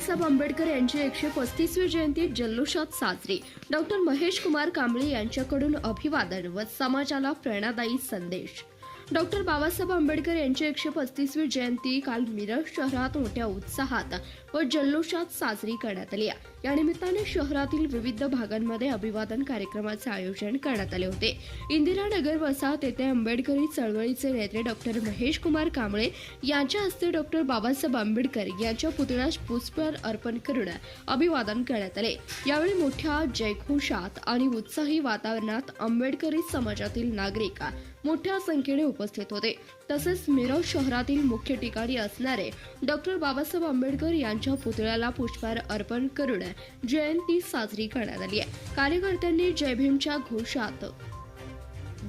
बाबासाहेब आंबेडकर यांची 135वी जयंती जल्लोषात साजरी। डॉक्टर महेश कुमार कांबळे यांच्याकडून अभिवादन व समाजाला प्रेरणादायी संदेश। डॉक्टर बाबासाहेब आंबेडकर यांची 135वी जयंती काल मिरज शहरात मोठ्या उत्साहात व जल्लोषात साजरी करण्यात आली। या निमित्ताने शहरातील विविध भागांमध्ये अभिवादन कार्यक्रमाचे आयोजन करण्यात आले होते। इंदिरानगर वसाहत येथे आंबेडकरी चळवळीचे नेते डॉक्टर महेश कुमार कांबळे यांच्या हस्ते डॉक्टर बाबासाहेब आंबेडकर यांच्या पुतळ्यास पुष्पहार अर्पण करून अभिवादन करण्यात आले। यावेळी मोठ्या जयघोषात आणि उत्साही वातावरणात आंबेडकरी समाजातील नागरिक मोठ्या संख्येने उपस्थित होते। तसेच मिरज शहरातील मुख्य ठिकाणी असणारे डॉक्टर बाबासाहेब आंबेडकर यांच्या पुतळ्याला पुष्पहार अर्पण करून जयंती साजरी करण्यात आली आहे। कार्यकर्त्यांनी जय भीमच्या घोषात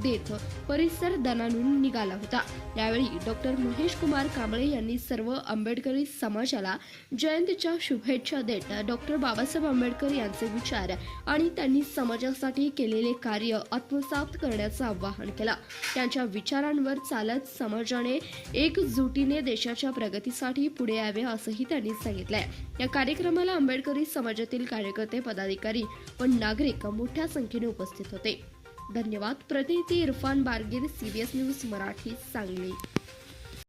देत परिसर दणाणून निघाला होता। यावेळी डॉक्टर महेश कुमार कांबळे यांनी सर्व आंबेडकरी समाजाला जयंतीच्या शुभेच्छा देत डॉक्टर बाबासाहेब आंबेडकर यांचे विचार आणि त्यांनी समाजासाठी केलेले कार्य आत्मसात करण्याचं आवाहन केलं। त्यांच्या विचारांवर चालत समाजाने एकजुटीने देशाच्या प्रगतीसाठी पुढे यावे असंही त्यांनी सांगितलंय। या कार्यक्रमाला आंबेडकरी समाजातील कार्यकर्ते, पदाधिकारी व नागरिक मोठ्या संख्येने उपस्थित होते। धन्यवाद। प्रतिनिधी इरफान बारगीर, CBS न्यूज मराठी, सांगली।